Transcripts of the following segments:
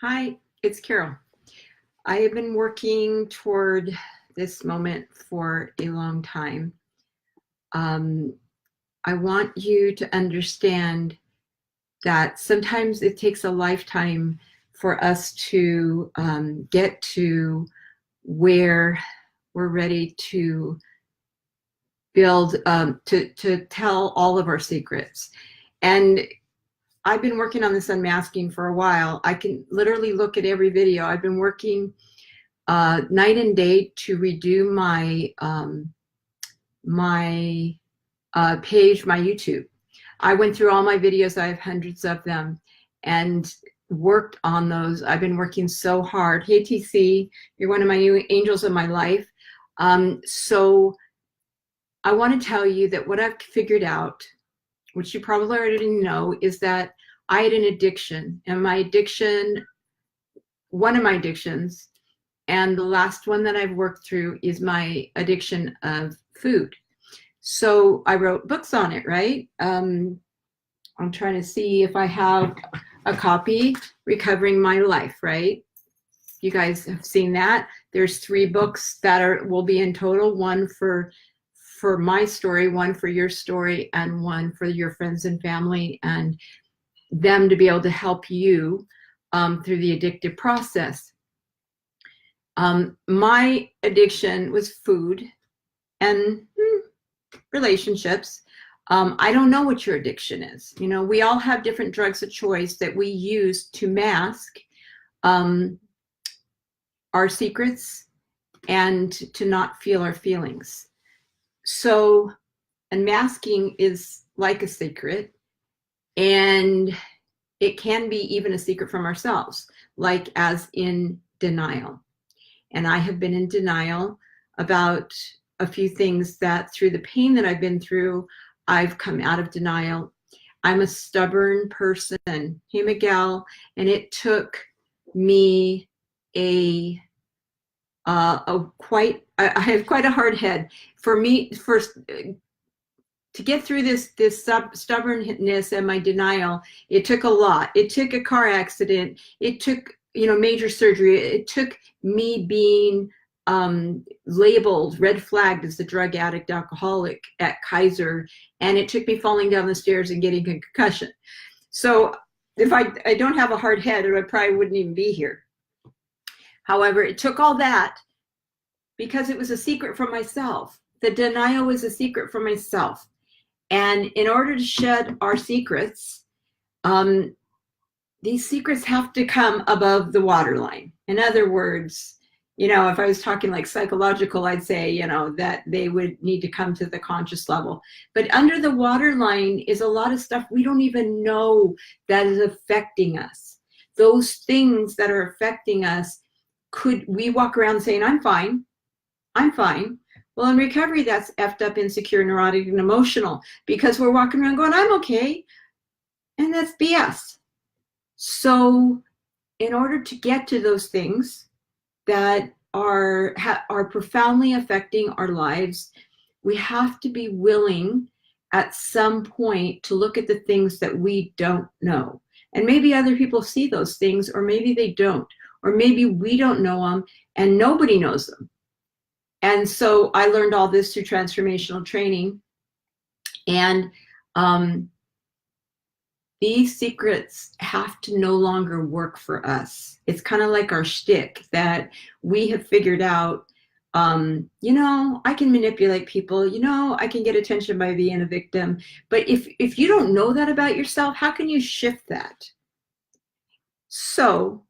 Hi, it's Carol. I have been working toward this moment for a long time. I want you to understand that sometimes it takes a lifetime for us to get to where we're ready to build, to tell all of our secrets. And I've been working on this unmasking for a while. I can literally look at every video. I've been working night and day to redo my page, my YouTube. I went through all my videos. I have hundreds of them and worked on those. I've been working so hard. Hey, TC, you're one of my new angels of my life. So I want to tell you that what I've figured out, which you probably already know, is that I had an addiction, and my addiction, one of my addictions, and the last one that I've worked through is my addiction of food. So I wrote books on it, right? I'm trying to see if I have a copy, Recovering My Life, right? You guys have seen that. There's 3 books that will be in total, one for my story, one for your story, and one for your friends and family, and them to be able to help you through the addictive process. My addiction was food and relationships. I don't know what your addiction is. You know, we all have different drugs of choice that we use to mask our secrets and to not feel our feelings. So unmasking is like a secret, and it can be even a secret from ourselves, like as in denial. And I have been in denial about a few things that through the pain that I've been through, I've come out of denial. I'm a stubborn person. Hey, Miguel, and it took me I have quite a hard head. For me, first, to get through this stubbornness and my denial, it took a lot. It took a car accident. It took, major surgery. It took me being labeled, red flagged as a drug addict, alcoholic at Kaiser, and it took me falling down the stairs and getting a concussion. So if I don't have a hard head, I probably wouldn't even be here. However, it took all that because it was a secret from myself. The denial was a secret from myself. And in order to shed our secrets, these secrets have to come above the waterline. In other words, if I was talking like psychological, I'd say, that they would need to come to the conscious level. But under the waterline is a lot of stuff we don't even know that is affecting us. Those things that are affecting us, could we walk around saying, I'm fine, I'm fine. Well, in recovery, that's effed up, insecure, neurotic, and emotional, because we're walking around going, I'm okay. And that's BS. So in order to get to those things that are profoundly affecting our lives, we have to be willing at some point to look at the things that we don't know. And maybe other people see those things, or maybe they don't, or maybe we don't know them and nobody knows them. And so I learned all this through transformational training. And these secrets have to no longer work for us. It's kind of like our shtick that we have figured out, I can manipulate people, I can get attention by being a victim. But if you don't know that about yourself, how can you shift that? So,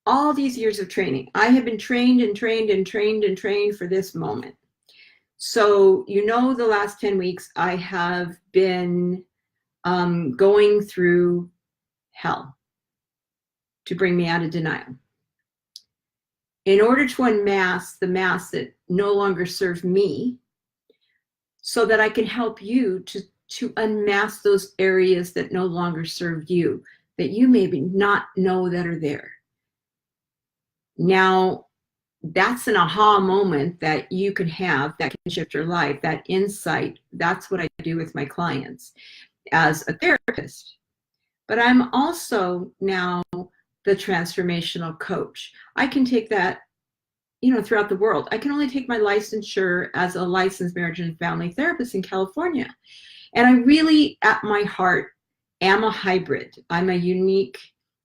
all these years of training, I have been trained and trained and trained and trained for this moment. So, the last 10 weeks, I have been going through hell to bring me out of denial. In order to unmask the masks that no longer serve me, so that I can help you to unmask those areas that no longer serve you, that you maybe not know that are there. Now, that's an aha moment that you can have that can shift your life, that insight. That's what I do with my clients as a therapist. but I'm also now the transformational coach. I can take that, throughout the world. I can only take my licensure as a licensed marriage and family therapist in California. And I really, at my heart, am a hybrid. I'm a unique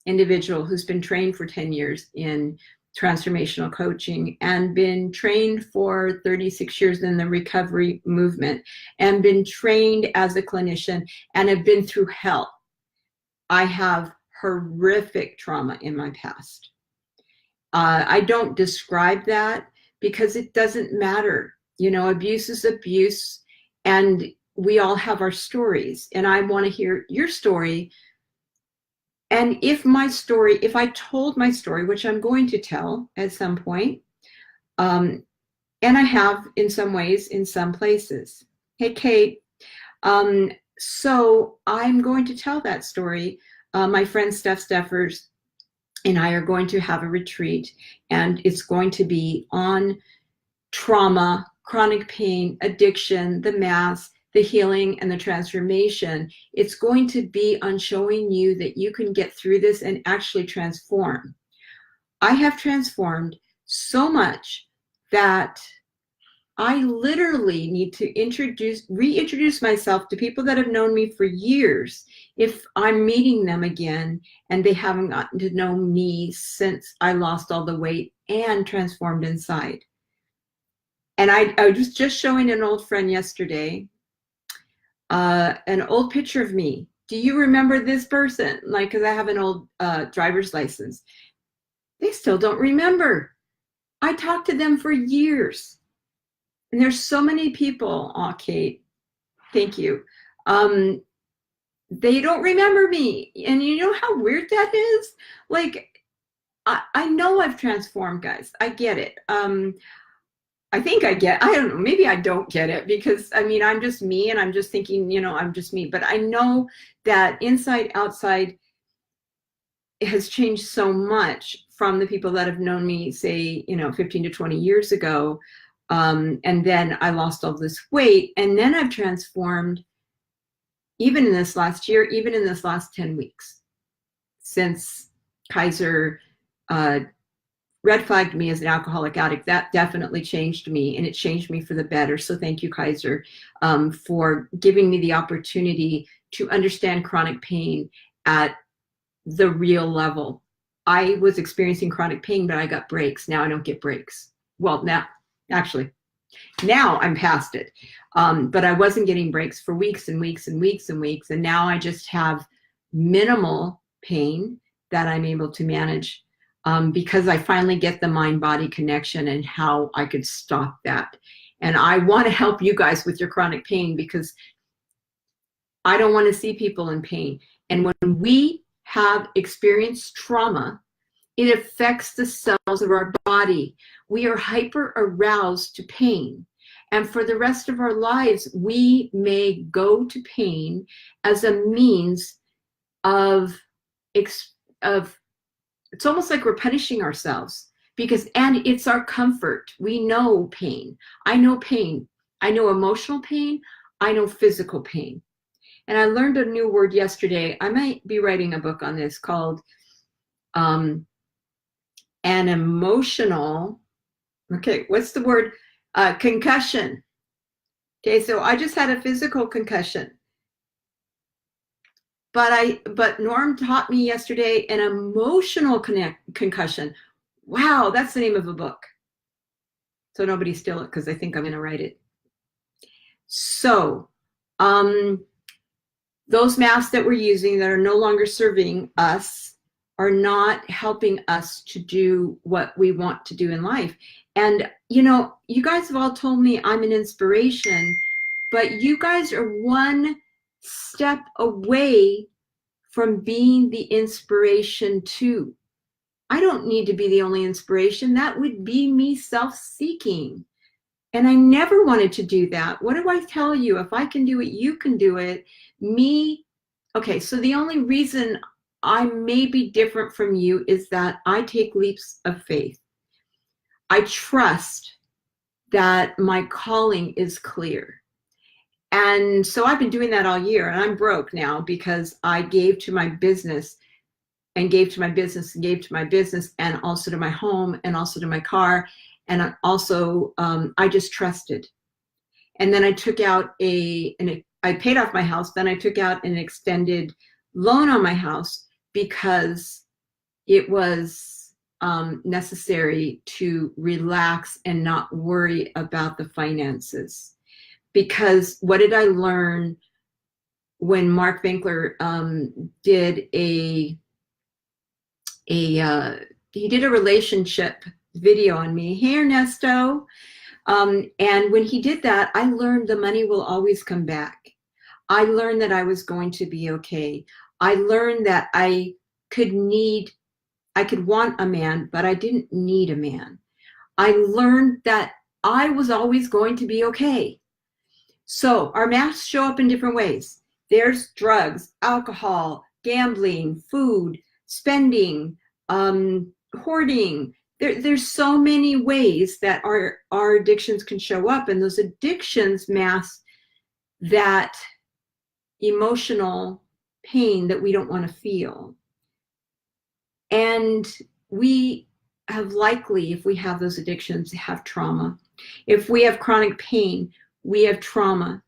individual who's been trained for 10 years in transformational coaching and been trained for 36 years in the recovery movement and been trained as a clinician and have been through hell. I have horrific trauma in my past. I don't describe that because it doesn't matter. Abuse is abuse, and we all have our stories, and I want to hear your story. And if I told my story, which I'm going to tell at some point, and I have in some ways, in some places. Hey, Kate. So I'm going to tell that story. My friend Steph Steffers and I are going to have a retreat, and it's going to be on trauma, chronic pain, addiction, the mask, the healing, and the transformation. It's going to be on showing you that you can get through this and actually transform. I have transformed so much that I literally need to reintroduce myself to people that have known me for years if I'm meeting them again and they haven't gotten to know me since I lost all the weight and transformed inside. And I was just showing an old friend yesterday an old picture of me. Do you remember this person? Because I have an old driver's license. They still don't remember. I talked to them for years. And there's so many people, Kate, thank you. They don't remember me. And you know how weird that is? I know I've transformed, guys. I get it. I think I don't know, maybe I don't get it because I'm just me and I'm just thinking, I'm just me. But I know that inside, outside has changed so much from the people that have known me, say, 15 to 20 years ago. And then I lost all this weight, and then I've transformed even in this last year, even in this last 10 weeks since Kaiser red flagged me as an alcoholic addict. That definitely changed me, and it changed me for the better. So thank you, Kaiser, for giving me the opportunity to understand chronic pain at the real level. I was experiencing chronic pain, but I got breaks. Now I don't get breaks. Well, now I'm past it. But I wasn't getting breaks for weeks and weeks and weeks and weeks. And now I just have minimal pain that I'm able to manage because I finally get the mind-body connection and how I could stop that. And I want to help you guys with your chronic pain because I don't want to see people in pain. And when we have experienced trauma, it affects the cells of our body. We are hyper aroused to pain. And for the rest of our lives, we may go to pain as a means of it's almost like we're punishing ourselves and it's our comfort. We know pain. I know pain. I know emotional pain. I know physical pain. And I learned a new word yesterday. I might be writing a book on this called an emotional, what's the word? Concussion. Okay, so I just had a physical concussion. But Norm taught me yesterday an emotional concussion. Wow, that's the name of a book. So nobody steal it because I think I'm going to write it. So those masks that we're using that are no longer serving us are not helping us to do what we want to do in life. And, you guys have all told me I'm an inspiration, but you guys are one step away from being the inspiration too. I don't need to be the only inspiration. That would be me self-seeking. And I never wanted to do that. What do I tell you? If I can do it, you can do it. Okay, so the only reason I may be different from you is that I take leaps of faith. I trust that my calling is clear. And so I've been doing that all year, and I'm broke now because I gave to my business and gave to my business and gave to my business and also to my home and also to my car. And also, I just trusted. And then I took out I paid off my house. Then I took out an extended loan on my house because it was necessary to relax and not worry about the finances. Because what did I learn when Mark Winkler did he did a relationship video on me. Hey, Ernesto. And when he did that, I learned the money will always come back. I learned that I was going to be okay. I learned that I could want a man, but I didn't need a man. I learned that I was always going to be okay. So our masks show up in different ways. There's drugs, alcohol, gambling, food, spending, hoarding. There's so many ways that our addictions can show up, and those addictions mask that emotional pain that we don't want to feel. And we have likely, if we have those addictions, have trauma. If we have chronic pain, we have trauma.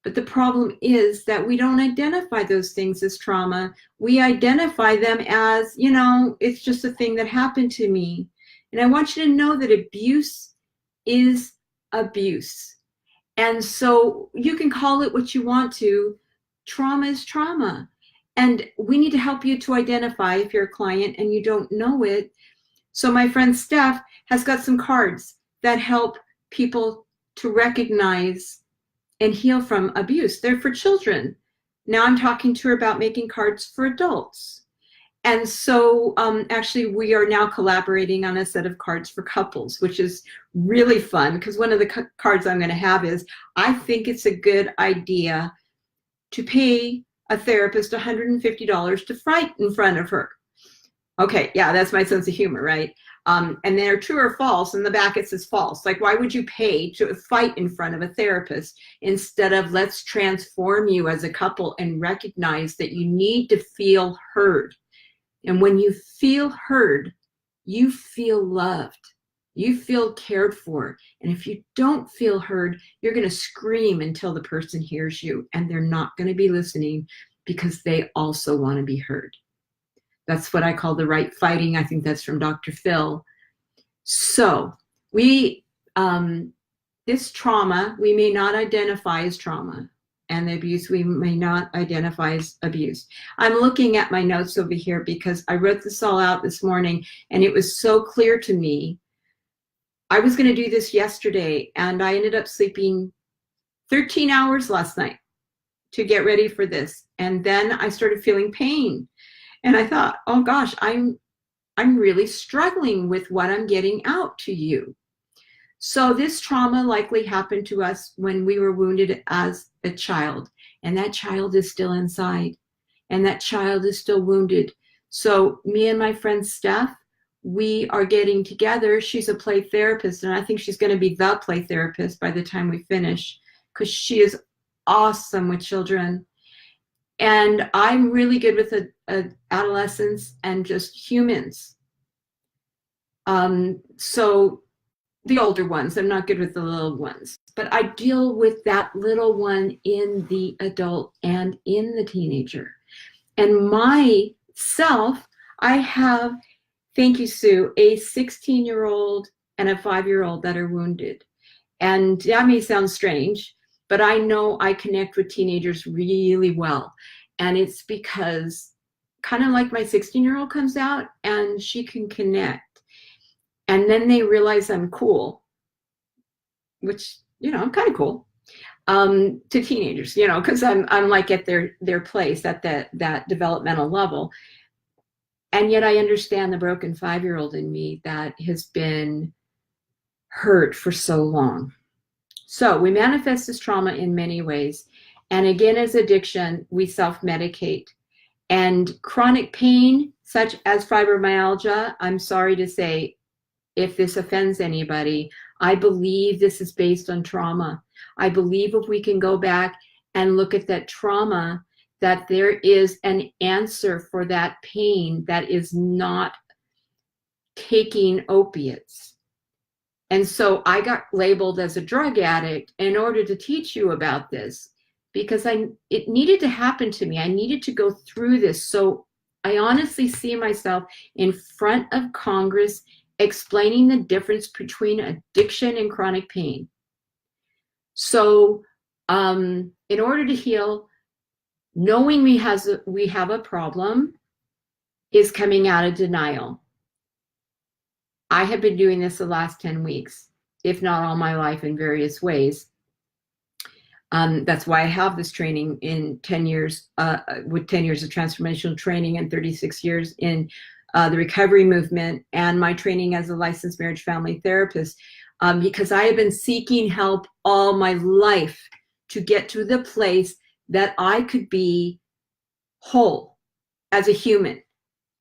But the problem is that we don't identify those things as trauma. We identify them as, it's just a thing that happened to me. And I want you to know that abuse is abuse. And so you can call it what you want to. Trauma is trauma. And we need to help you to identify if you're a client and you don't know it. So my friend Steph has got some cards that help people to recognize and heal from abuse. They're for children. Now I'm talking to her about making cards for adults. And so actually we are now collaborating on a set of cards for couples, which is really fun because one of the cards I'm going to have is, I think it's a good idea to pay a therapist $150 to fight in front of her. Okay, yeah, that's my sense of humor, right? And they're true or false. In the back it says false. Like, why would you pay to fight in front of a therapist instead of let's transform you as a couple and recognize that you need to feel heard. And when you feel heard, you feel loved. You feel cared for. And if you don't feel heard, you're going to scream until the person hears you. And they're not going to be listening because they also want to be heard. That's what I call the right fighting. I think that's from Dr. Phil. So this trauma, we may not identify as trauma. And the abuse, we may not identify as abuse. I'm looking at my notes over here because I wrote this all out this morning and it was so clear to me. I was going to do this yesterday and I ended up sleeping 13 hours last night to get ready for this. And then I started feeling pain. And I thought, oh gosh, I'm really struggling with what I'm getting out to you. So this trauma likely happened to us when we were wounded as a child, and that child is still inside, and that child is still wounded. So me and my friend Steph, we are getting together. She's a play therapist, and I think she's going to be the play therapist by the time we finish because she is awesome with children. And I'm really good with adolescents and just humans. So the older ones, I'm not good with the little ones, but I deal with that little one in the adult and in the teenager. And myself, I have, thank you, Sue, a 16-year-old and a 5-year-old that are wounded. And that may sound strange, but I know I connect with teenagers really well. And it's because kind of like my 16-year-old comes out and she can connect. And then they realize I'm cool, which, I'm kind of cool to teenagers, because I'm like at their place at that developmental level. And yet I understand the broken 5-year-old in me that has been hurt for so long. So we manifest this trauma in many ways. And again, as addiction, we self-medicate. And chronic pain, such as fibromyalgia, I'm sorry to say, if this offends anybody, I believe this is based on trauma. I believe if we can go back and look at that trauma, that there is an answer for that pain that is not taking opiates. And so I got labeled as a drug addict in order to teach you about this, because it needed to happen to me. I needed to go through this. So I honestly see myself in front of Congress explaining the difference between addiction and chronic pain. So in order to heal, knowing we have a problem is coming out of denial. I have been doing this the last 10 weeks, if not all my life, in various ways. That's why I have this training in 10 years, with 10 years of transformational training and 36 years in the recovery movement, and my training as a licensed marriage family therapist, because I have been seeking help all my life to get to the place that I could be whole as a human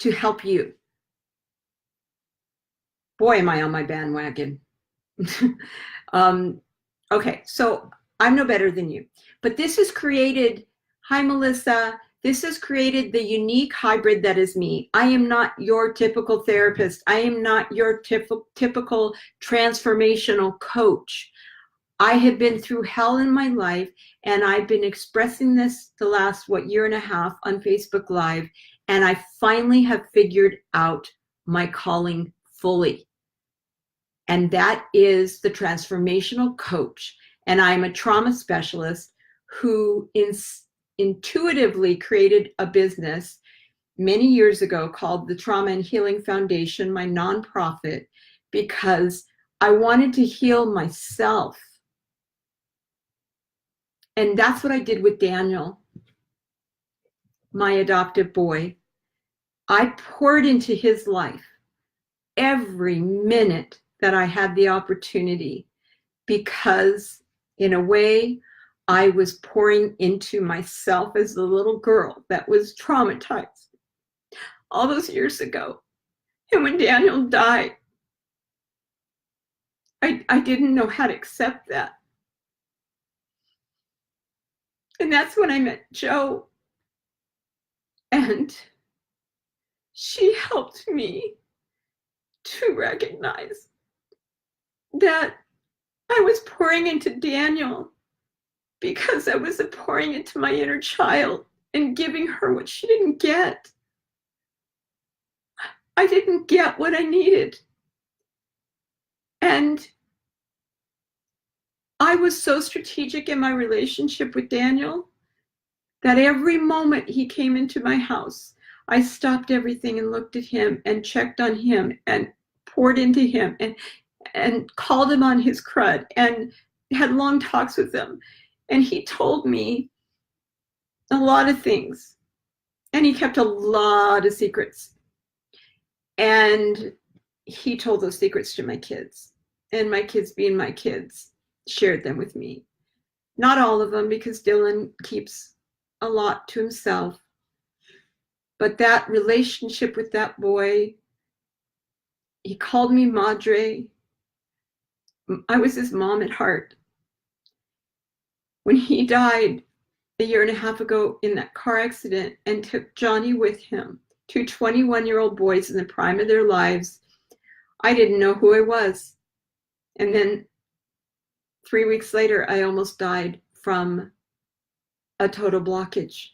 to help you. Boy, am I on my bandwagon. Okay, so I'm no better than you. But this has created, hi Melissa, this has created the unique hybrid that is me. I am not your typical therapist. I am not your typical transformational coach. I have been through hell in my life, and I've been expressing this the last, year and a half on Facebook Live, and I finally have figured out my calling fully. And that is the transformational coach. And I'm a trauma specialist who intuitively created a business many years ago called the Trauma and Healing Foundation, my nonprofit, because I wanted to heal myself. And that's what I did with Daniel, my adoptive boy. I poured into his life every minute that I had the opportunity, because in a way I was pouring into myself as the little girl that was traumatized all those years ago. And when Daniel died, I didn't know how to accept that. And that's when I met Jo, and she helped me to recognize that I was pouring into Daniel because I was pouring into my inner child and giving her what she didn't get. I didn't get what I needed. And I was so strategic in my relationship with Daniel that every moment he came into my house, I stopped everything and looked at him and checked on him and poured into him and called him on his crud and had long talks with him. And he told me a lot of things, and he kept a lot of secrets. And he told those secrets to my kids, and my kids, being my kids, shared them with me. Not all of them, because Dylan keeps a lot to himself. But that relationship with that boy, he called me Madre. I was his mom at heart. When he died a year and a half ago in that car accident and took Johnny with him, two 21-year-old boys in the prime of their lives, I didn't know who I was. And then 3 weeks later, I almost died from a total blockage.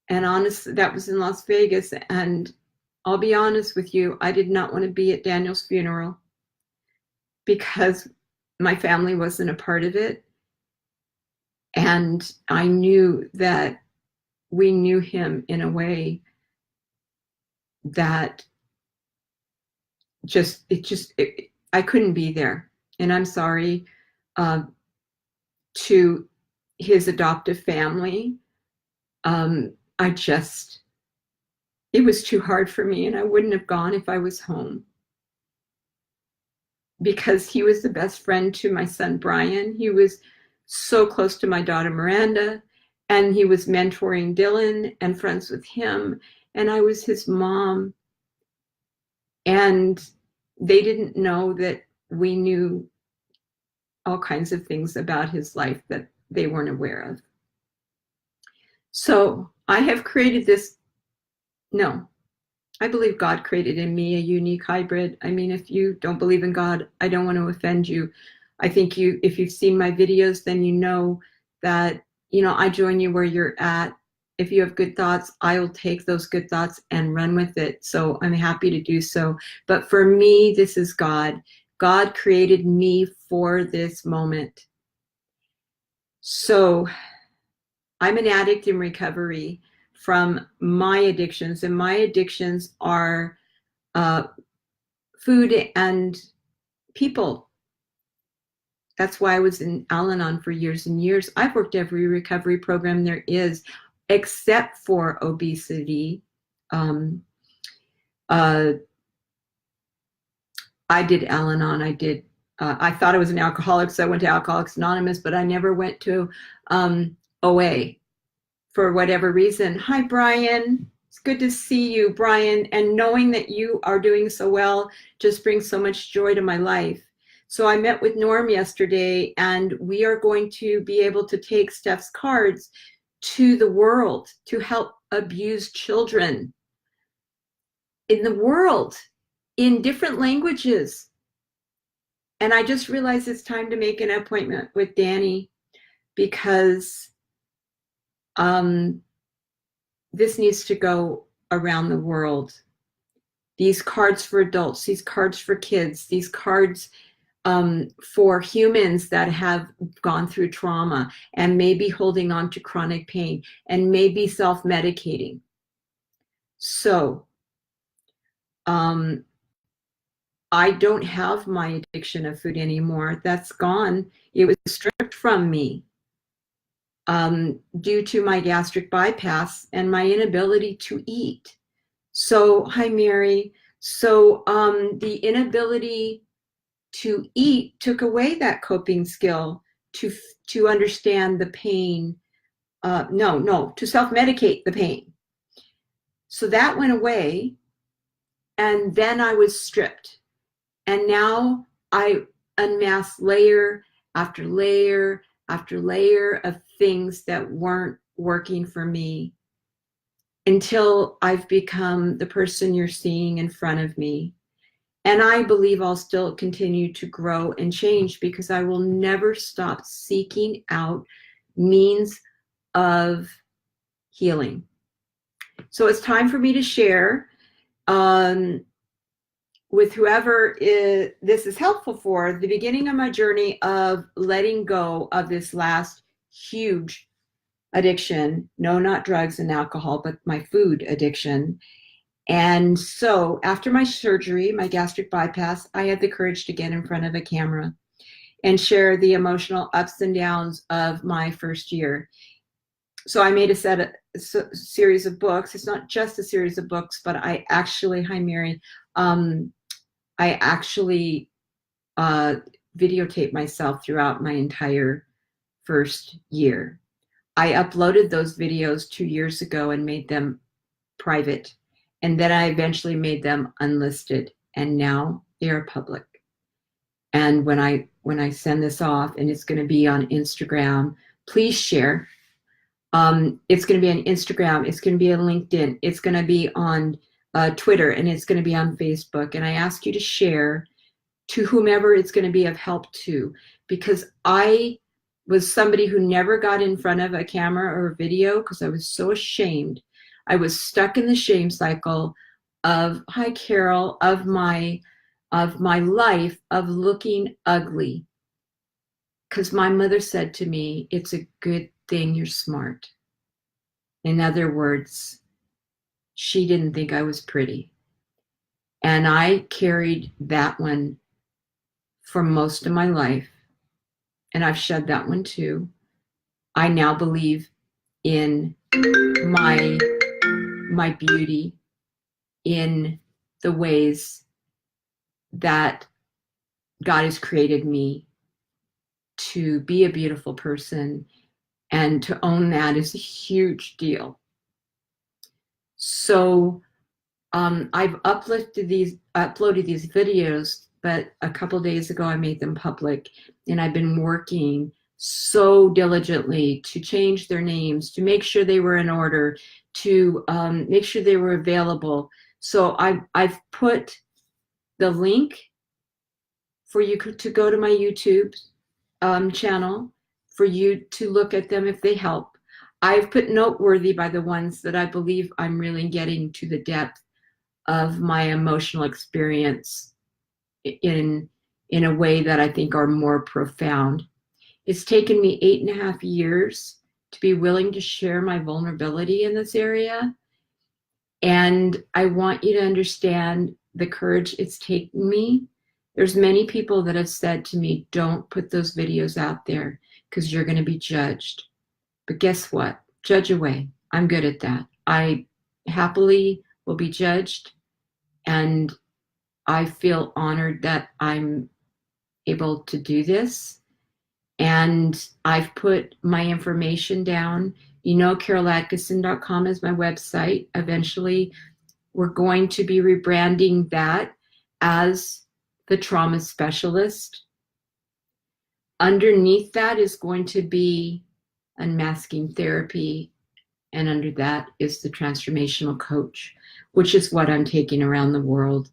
And honestly, that was in Las Vegas. And I'll be honest with you, I did not want to be at Daniel's funeral because my family wasn't a part of it. And I knew that we knew him in a way that I couldn't be there. And I'm sorry to his adoptive family. It was too hard for me, and I wouldn't have gone if I was home, because he was the best friend to my son, Brian. He was so close to my daughter, Miranda, and he was mentoring Dylan and friends with him, and I was his mom. And they didn't know that we knew all kinds of things about his life that they weren't aware of. So I have created this, no, I believe God created in me a unique hybrid. I mean, if you don't believe in God, I don't want to offend you. I think if you've seen my videos, then you know that, I join you where you're at. If you have good thoughts, I will take those good thoughts and run with it. So I'm happy to do so. But for me, this is God. God created me for this moment. So I'm an addict in recovery from my addictions, and my addictions are food and people. That's why I was in Al-Anon for years and years. I've worked every recovery program there is, except for obesity. Um, uh, I did Al-Anon. I thought I was an alcoholic, so I went to Alcoholics Anonymous, but I never went to OA for whatever reason. Hi, Brian. It's good to see you, Brian. And knowing that you are doing so well just brings so much joy to my life. So I met with Norm yesterday, and we are going to be able to take Steph's cards to the world to help abused children in the world in different languages. And I just realized it's time to make an appointment with Danny, because this needs to go around the world. These cards for adults, these cards for kids, these cards for humans that have gone through trauma and maybe holding on to chronic pain and maybe self-medicating. So I don't have my addiction of food anymore. That's gone. It was stripped from me due to my gastric bypass and my inability to eat. So, hi, Mary. So the inability to eat took away that coping skill to understand the pain. To self-medicate the pain. So that went away, and then I was stripped. And now I unmask layer after layer after layer of things that weren't working for me, until I've become the person you're seeing in front of me. And I believe I'll still continue to grow and change, because I will never stop seeking out means of healing. So it's time for me to share with whoever this is helpful for, the beginning of my journey of letting go of this last huge addiction. No, not drugs and alcohol, but my food addiction. And so after my surgery, my gastric bypass, I had the courage to get in front of a camera and share the emotional ups and downs of my first year. So I made a series of books. It's not just a series of books, but I actually, hi Mary, I actually videotaped myself throughout my entire first year. I uploaded those videos 2 years ago and made them private. And then I eventually made them unlisted, and now they are public. And when I send this off, and it's going to be on Instagram, please share. It's going to be on Instagram. It's going to be on LinkedIn. It's going to be on Twitter, and it's going to be on Facebook. And I ask you to share to whomever it's going to be of help to, because I was somebody who never got in front of a camera or a video because I was so ashamed. I was stuck in the shame cycle of, hi Carol, of my life of looking ugly. Because my mother said to me, it's a good thing you're smart. In other words, she didn't think I was pretty. And I carried that one for most of my life. And I've shed that one too. I now believe in my beauty, in the ways that God has created me to be a beautiful person, and to own that is a huge deal. So I've uploaded these videos, but a couple days ago I made them public, and I've been working so diligently to change their names, to make sure they were in order, to make sure they were available. So I've put the link for you to go to my YouTube channel, for you to look at them if they help. I've put noteworthy by the ones that I believe I'm really getting to the depth of my emotional experience in a way that I think are more profound. It's taken me 8.5 years to be willing to share my vulnerability in this area. And I want you to understand the courage it's taken me. There's many people that have said to me, don't put those videos out there because you're going to be judged. But guess what? Judge away. I'm good at that. I happily will be judged, and I feel honored that I'm able to do this. And I've put my information down. You know, caroladkisson.com is my website. Eventually, we're going to be rebranding that as the Trauma Specialist. Underneath that is going to be unmasking therapy, and under that is the Transformational Coach, which is what I'm taking around the world.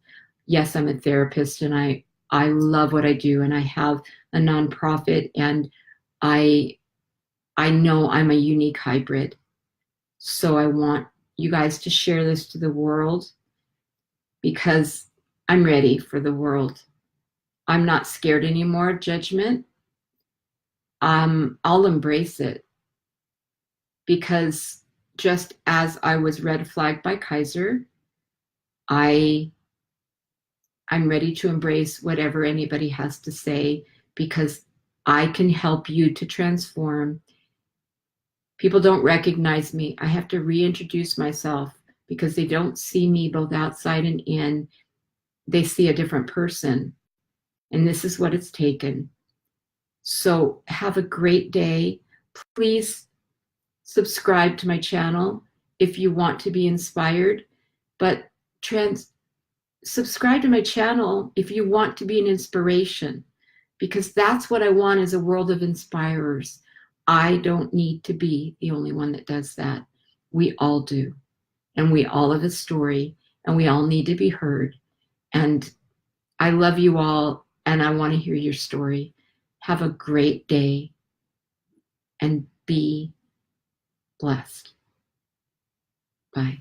Yes, I'm a therapist, and I love what I do, and I have a nonprofit, and I know I'm a unique hybrid. So I want you guys to share this to the world, because I'm ready for the world. I'm not scared anymore of judgment. I'll embrace it, because just as I was red flagged by Kaiser, I'm ready to embrace whatever anybody has to say, because I can help you to transform. People don't recognize me. I have to reintroduce myself because they don't see me both outside and in. They see a different person. And this is what it's taken. So have a great day. Please subscribe to my channel if you want to be inspired, but subscribe to my channel if you want to be an inspiration, because that's what I want, is a world of inspirers. I don't need to be the only one that does that. We all do. And we all have a story, and we all need to be heard. And I love you all, and I want to hear your story. Have a great day, and be blessed. Bye.